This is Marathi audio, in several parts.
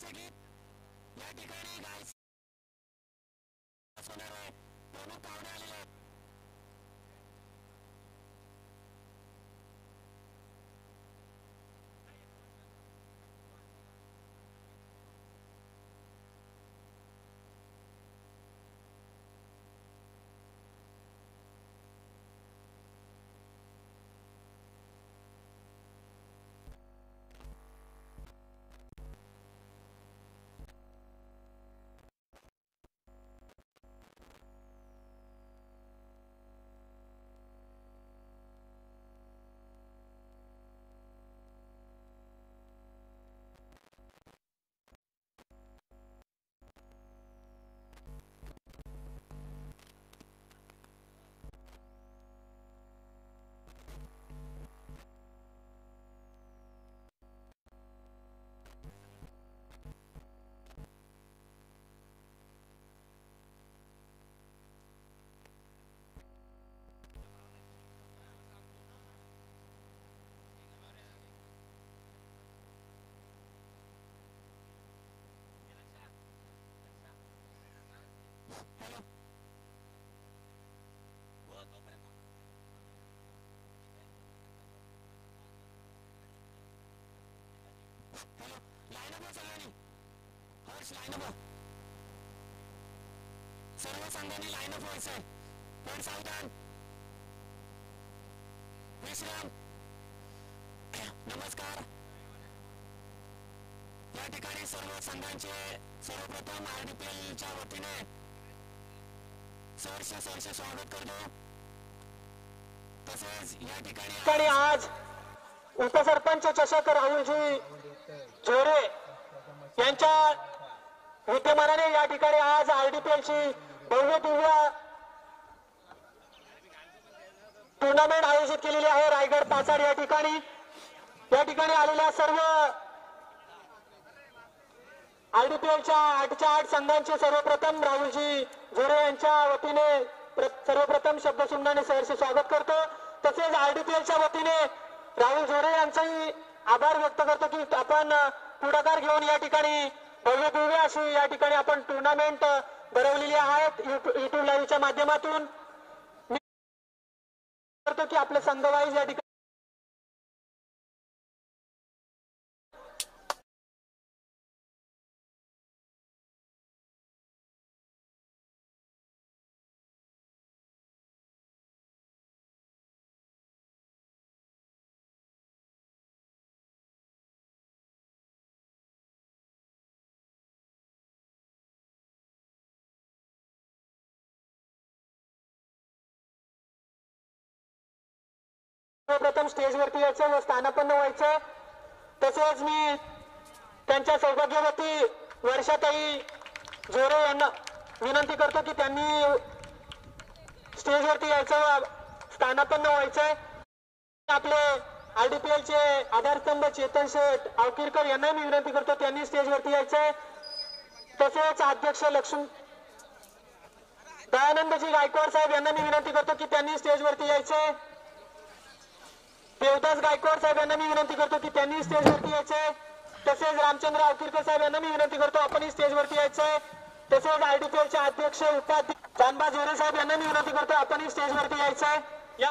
नावाचे गीत या ठिकाणी गायस होणार आहे. प्रमुख पाहुणे आलेले आहेत. सर्व संघांनी लाईन अप व्हायचंय. पण सावधान. विश्राम. नमस्कार. या ठिकाणी सर्व संघांचे सर्वप्रथम RDPL च्या वतीने सहर्ष स्वागत करतो. तसेच या ठिकाणी आज उपसरपंच चषक राहुलजी झोरे यांच्या विद्यमानाने या ठिकाणी आज RDPL ची भव्य दिव्य टुर्नामेंट आयोजित केलेली आहे. रायगड पाचाड या ठिकाणी आलेल्या सर्व RDPL च्या 8च्या 8 संघांचे सर्वप्रथम राहुलजी झोरे यांच्या वतीने सर्वप्रथम शब्दसुमनाने सहर्ष स्वागत करतो. तसेच RDPL च्या वतीने राहुल झोरे यांचाही आभार व्यक्त करतो की आपण पुढाकार घेऊन या ठिकाणी भव्य दिव्य अशी या ठिकाणी आपण टुर्नामेंट भरवलेली आहेत. युट्यूब लाईव्हच्या माध्यमातून मी करतो की आपले संघ वाईज या ठिकाणी प्रथम स्टेजवरती यायचं व स्थानापन्न व्हायचं. तसेच मी त्यांच्या सौभाग्यवती वर्षाताई झोरे यांना विनंती करतो की त्यांनी स्टेजवरती यायचं व स्थानापन्न व्हायचंय. आपले RDPL चे आधारस्तंभ चेतन शेठ आवकीरकर यांना मी विनंती करतो त्यांनी स्टेजवरती यायचंय. तसेच अध्यक्ष लक्ष्मी दयानंदजी गायकवाड साहेब यांना मी विनंती करतो की त्यांनी स्टेजवरती यायचंय. देवदास गायकवाड साहेब यांना मी विनंती करतो की त्यांनी स्टेजवरती यायचंय. तसेच रामचंद्र आवकीरकर साहेब यांना मी विनंती करतो आपणही स्टेजवरती यायचंय. तसेच RDPL चे अध्यक्ष उपाध्यक्ष जानबा झोरे साहेब यांना मी विनंती करतो आपणही स्टेजवरती यायचंय. या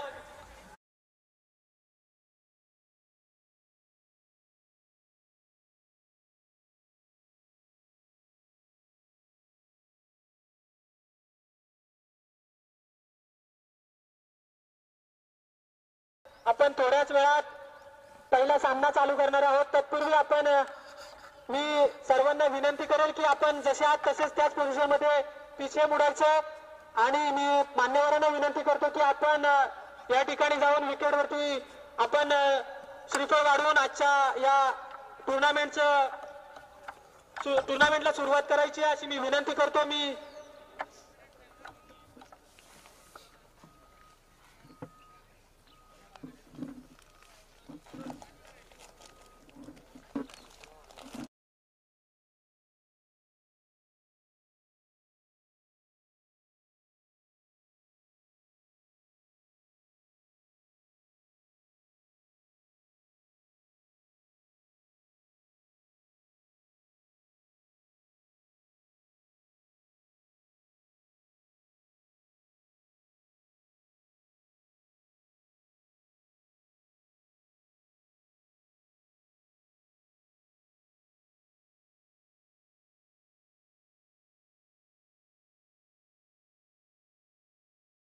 आपण थोड्याच वेळात पहिला सामना चालू करणार आहोत. तत्पूर्वी आपण मी सर्वांना विनंती करेल की आपण जसे आहात तसेच त्याच पोझिशन मध्ये पिछे मुडायचं. आणि मी मान्यवरांना विनंती करतो की आपण या ठिकाणी जाऊन विकेटवरती आपण श्रीफळ वाढवून आजच्या या टुर्नामेंटला सुरुवात करायची अशी मी विनंती करतो. मी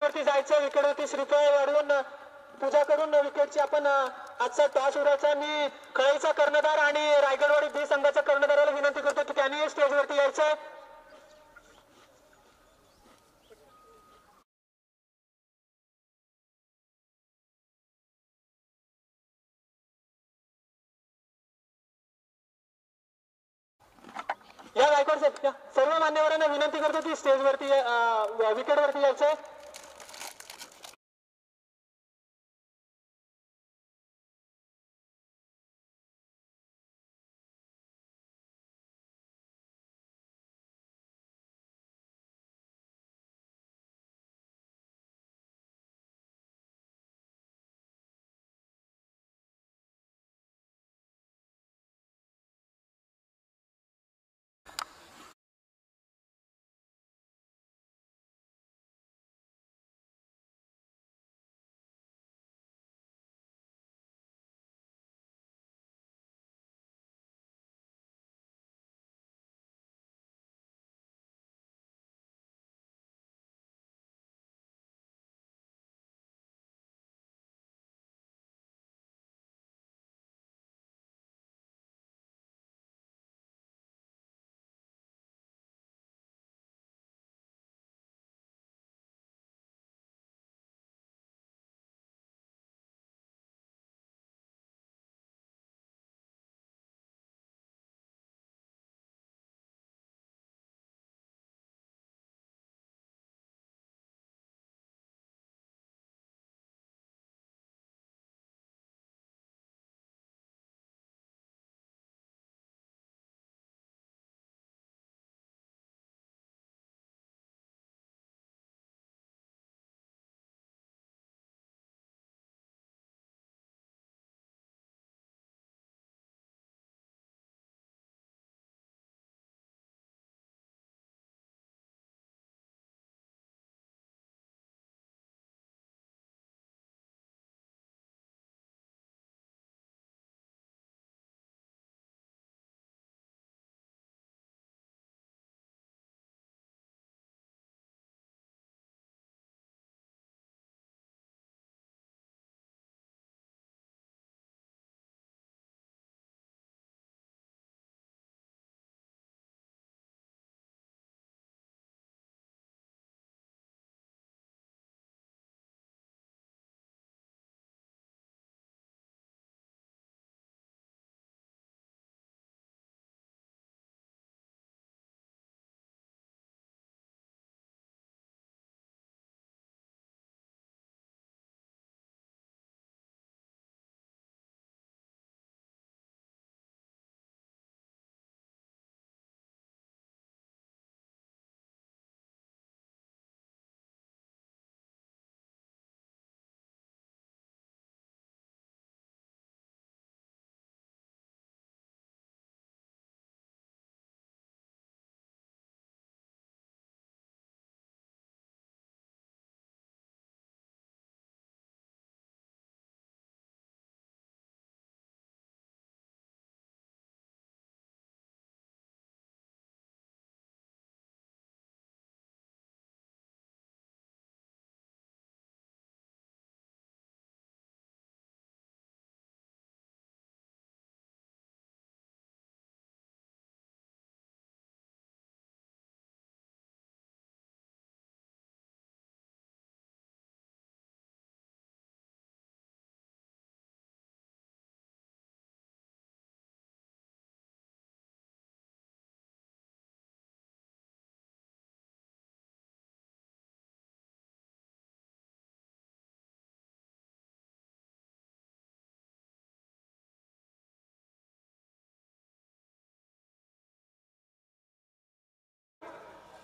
वरती जायचं, विकेटवरती श्रीफळ वाढवून पूजा करून विकेटची आपण आजचा टॉस उडवायचा। मी खळईचा कर्णधार आणि रायगडवाडी बी संघाच्या कर्णधाराला विनंती करतो की त्यांनी स्टेजवरती यायचं। या गायकवाड साहेब, सर्व मान्यवरांना विनंती करतो की स्टेजवरती विकेटवरती यायचं।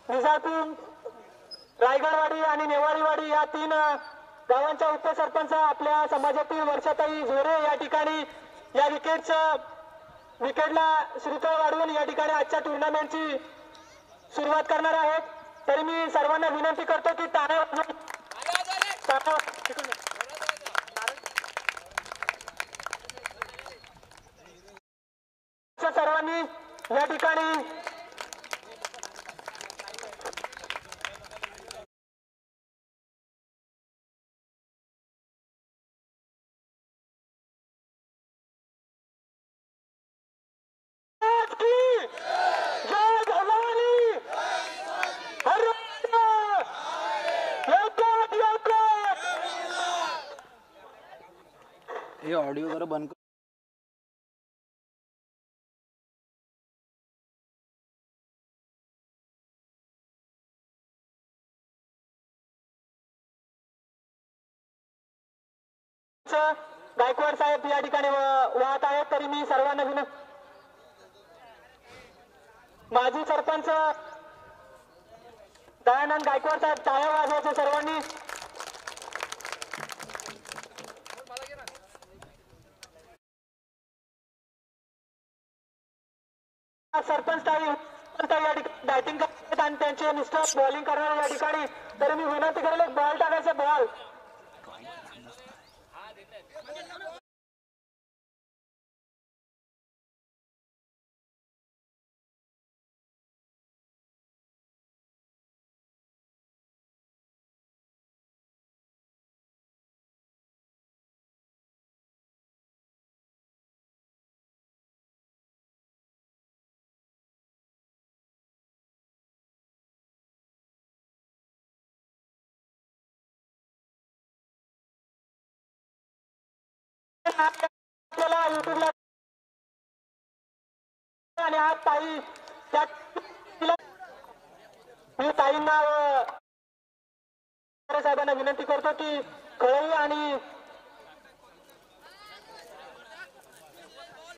निजापूर, रायगडवाडी आणि नेवाळीवाडी या तीन गावांच्या उपसरपंच आपल्या समाजातील वर्षाताई झोरे या ठिकाणी या विकेटला श्रीफळ वाढवून या ठिकाणी आजच्या टुर्नामेंटची सुरुवात करणार आहेत। तरी मी सर्वांना विनंती करतो की सर्वांनी या ठिकाणी ऑडिओ वगैरे बंद कर. गायकवाड साहेब या ठिकाणी वाहत आहेत. तरी मी सर्वांना माजी सरपंच दयानंद गायकवाड साहेब टाळ्या वाजवायचे सर्वांनी. सरपंच ताई या ठिकाणी बॅटिंग करतात आणि त्यांचे मिस्टर बॉलिंग करणार या ठिकाणी. तरी मी विनंती करेल एक बॉल टाकायचा बॉल. आपल्याला युट्यूबला आणि आज ताई मी ताईंना साहेबांना विनंती करतो की कळई आणि